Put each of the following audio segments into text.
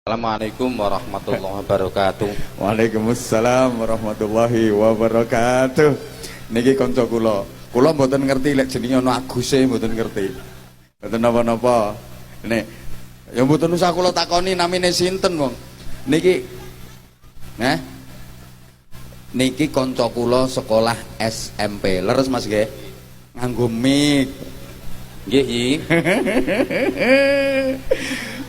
Assalamualaikum warahmatullahi wabarakatuh. Waalaikumsalam warahmatullahi wabarakatuh. Niki kanca kula. Kula mboten ngerti lek jenenge ana Aguse, mboten ngerti. Mboten napa-napa. Nek ya mboten usah kula takoni namine sinten wong. Niki Niki kanca kula sekolah SMP. Leres Mas nggih. Nganggo mic. Nggih, Yi.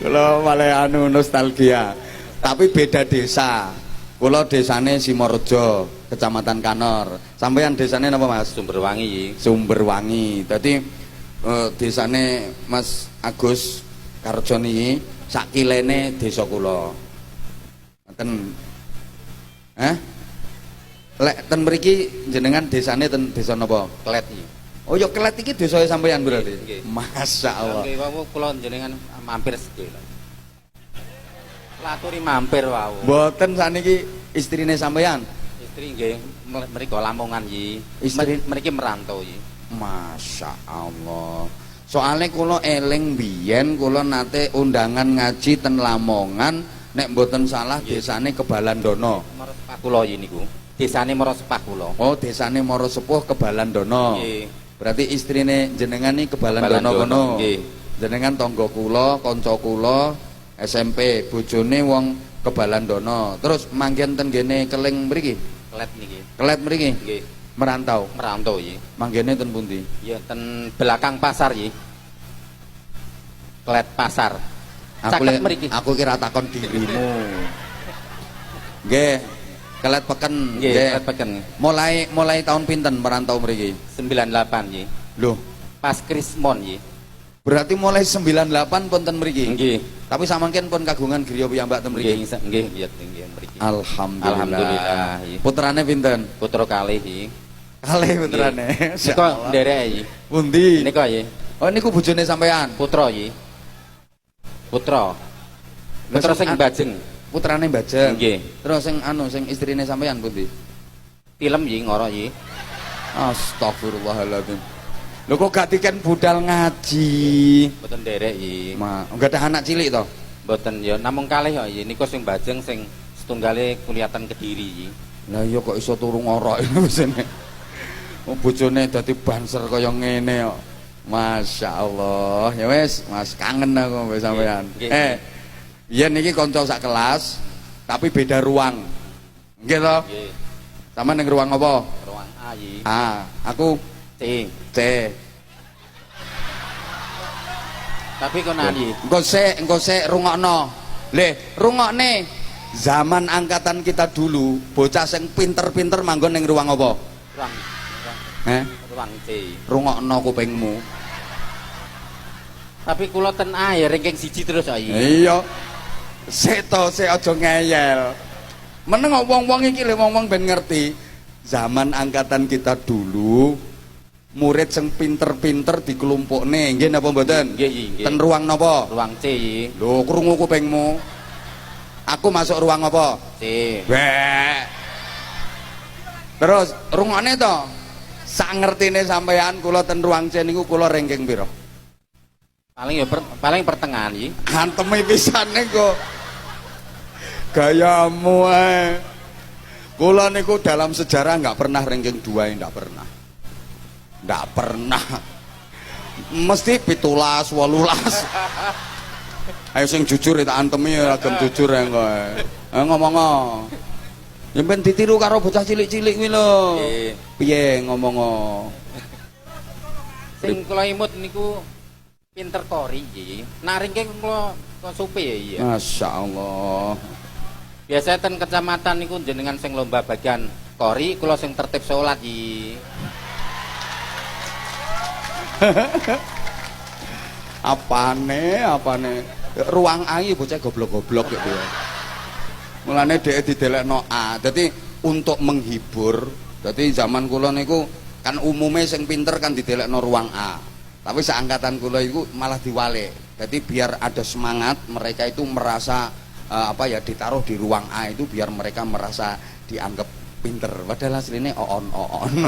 Kula malah nostalgia. Tapi beda desa. Kula desane Simorejo, Kecamatan Kanor. Sampeyan desane napa Mas? Sumberwangi, Yi. Sumberwangi. Dadi desane Mas Agus Karjo niki sak kilene desa kula. Ngoten. Lek ten mriki jenengan desane ten desa napa? Klet, Yi. Oh ya Klet iki desane sampeyan berarti. Nggih. Masyaallah. Nggih, wau kula jenengan mampir sedih. Laturi mampir wau. Mboten saniki istrine sampeyan. Istri nggih mriko Lamongan, Yi. Istri mriki merantau, Yi. Masya Allah. Soalnya kula eling biyen kula nate undangan ngaji ten Lamongan, nek mboten salah desane Kebalandono. Marosepah kula Yi niku. Desane Marosepah kula. Oh, desane Morosepuh Kebalandono. Nggih. Berarti istrine jenengan nih Kebalandono kono. Nggih. Jenengan tangga kula, kanca kula SMP, bojone wong Kebalandono. Terus manggen ten gene Keling mriki. Klet niki. Kelet mriki. Nggih. Merantau. Merantau, Yi. Manggene ten pundi? Ya ten belakang pasar, Yi. Klet pasar. Caket mriki. Aku kira takon dirimu. Nggih, Kelet Peken. Nggih, Klet Peken. Mulai tahun pinten merantau mriki? 98, Yi. Loh, Pas Krismon, Yi. berarti mulai 98 pun ten mriki. Nggih. Tapi samangken pun kagungan griya piyambak ten mriki. Nggih, nggih mriki. Alhamdulillah. Alhamdulillah, iya. Putrane pinten? Putra kalih, Yi. Kalih putrane. Nika nderek, Yi. Pundi? Nika, Yi. Oh, niku bojone sampean. Putra, Yi. Putra. Putra sing bajeng. Putrane Bajeng. Nggih. Terus sing istrine sampean pundi? Tilem, Yi, ngoro, Yi. Astagfirullahaladzim. Lho kok gak tiken budal ngaji? Mboten nderek, Yi. Enggak ada anak cilik toh? Mboten ya namung kalih kok, Yi. Nika sing bajeng sing setunggale kuliatan Kediri, Yi. Lah iya kok iso turu ngorok mesene. Oh bojone dadi banser kaya ngene kok. Masya Allah. Ya wis, Mas kangen aku mbek sampean. Iya niki kanca sak kelas tapi beda ruang. Nggih to? Nggih. Sama ning ruang apa? Ruang A, Yi. A, aku C. C. Tapi konan, Yi. Engko sik rungokno. Le, rungokne. Zaman angkatan kita dulu, bocah sing pinter-pinter manggon ning ruang apa? Ruang ruang C. Rungokno kupingmu. Tapi kula ten A ya ranking 1 terus, Yi. Iya. Sik aja ngeyel. Meneng wong-wong iki lho wong-wong ben ngerti. Zaman angkatan kita dulu murid sing pinter-pinter dikelompokne, nggih napa mboten? Nggih. Ten ruang napa? Ruang C, Yi. Lho, krungu kupingmu. Aku masuk ruang apa? C. Bek. Terus rungokne to. Sak ngertine sampean kula ten ruang C niku kula ranking pira? Paling ya paling pertengahan, Yi. Anteme pisane kok. Gayamu ae. Kula niku dalam sejarah nggak pernah ranking 2, nggak pernah. Nggak pernah. Mesti 17, 18. Ayo sing jujur tak antemi ya agem jujur ya kowe. Ngomong. Ya ben ditiru karo bocah cilik-cilik kuwi lho. Nggih. Piye ngomong. Sing kula imut niku pinter kori, Yi. Nah ranking kula supe ya, Yi. Masya Allah. Biasa ten kecamatan niku jenengan sing lomba bagian kori, kula sing tertib salat, Yi. Apane ruang A bocah goblok-goblok gitu ya. Mulane dhek didelekno A. Dadi untuk menghibur, dadi zaman kula niku kan umume sing pinter kan didelekno ruang A. Tapi seangkatan kula iku malah diwalik. Jadi biar ada semangat mereka itu merasa ditaruh di ruang A itu biar mereka merasa dianggap pinter. Padahal aslinya oon.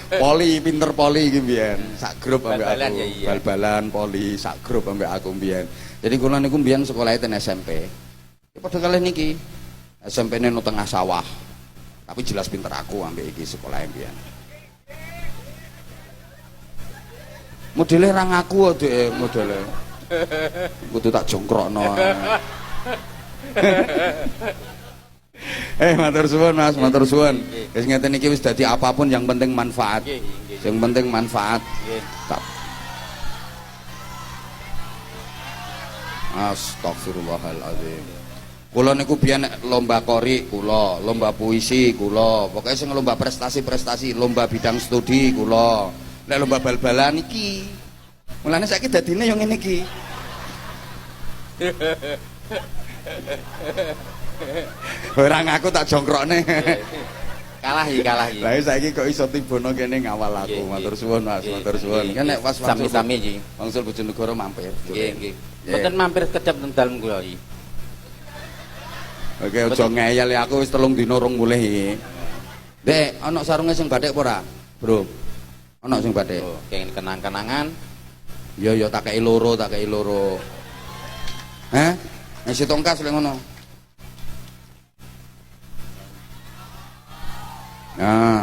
Poli pinter poli iki mbiyen. Sak grup ambek Bal-balan aku. ya iya. Bal-balan poli sak grup ambek aku mbiyen. Jadi kula niku mbiyen sekolah ten SMP. Ya padha kalih niki. SMP-ne nang tengah sawah. Tapi jelas pinter aku ambek iki sekolah mbiyen. Modele ra ngaku dhek modele. Kudu tak jongkrokno. Matur suwun Mas, matur suwun. Wis ngeten iki wis dadi apapun yang penting manfaat. Yang penting manfaat. Tak. Astagfirullahaladzim. Kula niku biyen lomba kori kula, lomba puisi kula, pokoknya sing lomba prestasi-prestasi, lomba bidang studi kula. Nek lomba bal-balan iki. Mulane saiki dadine yo ngene iki. Ora ngaku tak jongkrokne. Kalah iki. Lah saiki kok iso tibono kene ngawal aku. Matur suwun Mas, matur suwun. Kan nek pas sami-sami iki. Wangsul Bojonegoro mampir. Nggih. Mboten mampir kedap teng dalem kula iki. Oke, aja ngeyel aku wis 3 dina rong mulih iki. Dek, ana sarunge sing bathik apa ora? Bro. Ana sing bathik. Oh, kenging kenang-kenangan. Ya tak kei loro. Heh? Nek tongkas lek ngono. Nah,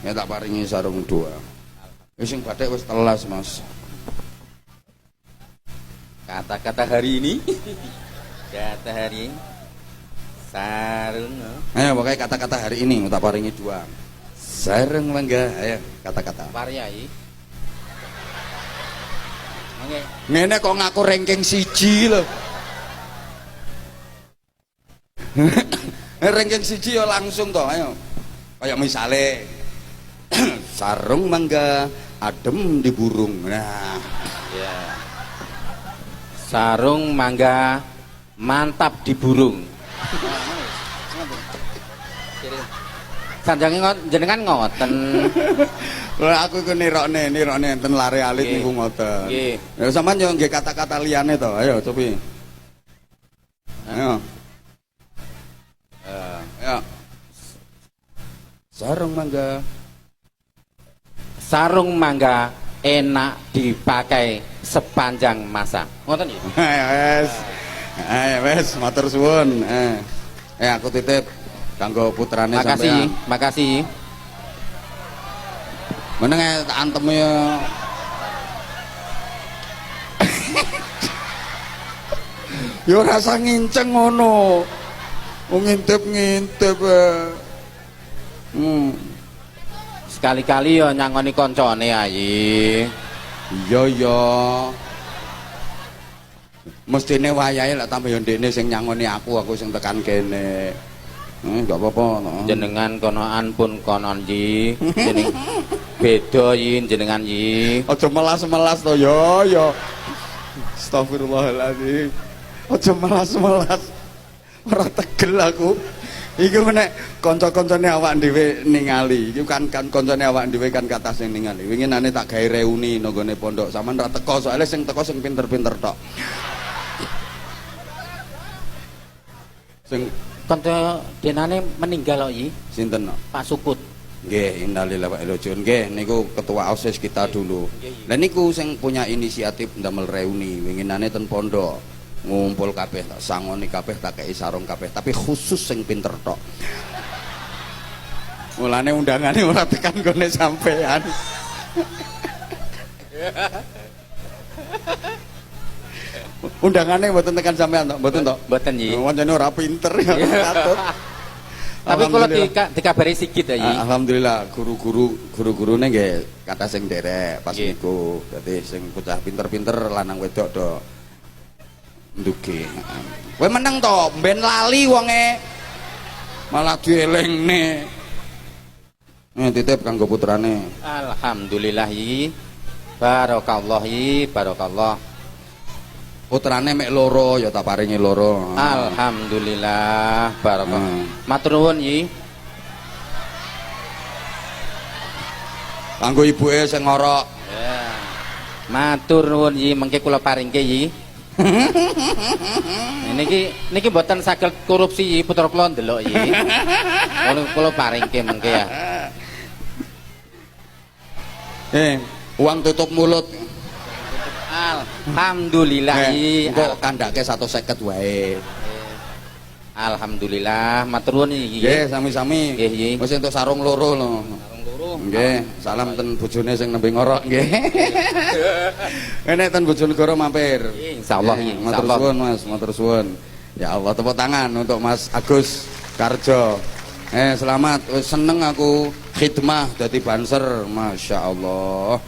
ya tak paringi sarung 2. Wis sing bathik wis telas, Mas. Kata-kata hari ini. Kata hari ini. Sarung. Ayo pokoknya kata-kata hari ini tak paringi 2. Sarung mangga, ayo kata-kata. Waryai. Oke. Ngene kok ngaku ranking 1 lho. Ranking 1 ya langsung toh, ayo. Kayak misale sarung mangga adem di burung. Nah, Ya. Sarung mangga mantap di burung. Sanjange jenengan ngoten. lho aku iku nirokne enten lare alit Nggih. niku ngoten. Nggih. Ya sampean yo nggih kata-kata liyane to. Ayo cobi. Ayo. Ya. Sarung mangga. Sarung mangga enak dipakai sepanjang masa. Ngoten nggih. Ayo wes matur suwun. Aku titip kanggo putrane sampean. Makasih. Meneng tak antem ya. Yo rasa nginceng ngono. Ngintip-ngintip. Sekali-kali yo nyangoni koncone ayi. Iya. Mestine wayahe lek tambah yo ndekne sing nyangoni aku sing tekan kene. Enggak apa-apa. Jenengan konoan pun konon yi. Jeneng beda yi jenengan yi. Aja melas-melas to yo. Astagfirullahaladzim. Aja melas-melas. Ora tegel aku. Iki menek kanca-kancane awak dhewe ningali. Iki kan kancane awak dhewe kan kata sing ningali. Winginane tak gawe reuni nang gone pondok. Sampeyan ra teko soalnya sing teko sing pinter-pinter tok. Sing Kanca denane meninggal kok yi. sinten no? Pak Sukut. Nggih, innalillahi wa inna ilaihi raji'un. Nggih, niku ketua OSIS kita dulu. Lah niku sing punya inisiatif ndamel reuni winginane ten pondok. Ngumpul kabeh tak sangoni kabeh tak kei sarung kabeh, tapi khusus sing pinter tok. Mulane undangane ora tekan gone sampean. Undangane mboten tekan sampean tok, mboten tok. Mboten yi. Wancane ora pinter ya katut. Tapi kalau dikabari sikit ya yi. Alhamdulillah guru-gurune nggih kata sing derek pas niku. Dadi sing bocah pinter-pinter lanang wedok do nduge. Kowe meneng to, mben lali wonge. Malah dielingne. Titip kanggo putrane. Alhamdulillah yi. Barakallah yi, barakallah. Putrane mek loro ya tak paringi loro. Alhamdulillah, barakallah. Matur nuwun yi. Kanggo ibuke sing ngorok. Ya. Matur nuwun yi, mengke kula paringke yi. Niki mboten saged korupsi putra kula ndelok iki. Kula paringke mengke ya. Uang tutup mulut. Alhamdulillah. Kok kandake 150 wae. Alhamdulillah, matur nuwun iki. Nggih, sami-sami. Nggih. Wis entuk sarung loro lho. Sarung loro. Nggih, salam ten bojone sing nembe ngorok nggih. Enek ten Bojonegoro mampir. Insyaallah iki. Matur suwun Mas, matur suwun. Ya Allah, tepuk tangan untuk Mas Agus Karjo. Selamat, seneng aku khidmah dadi banser, Masya Allah.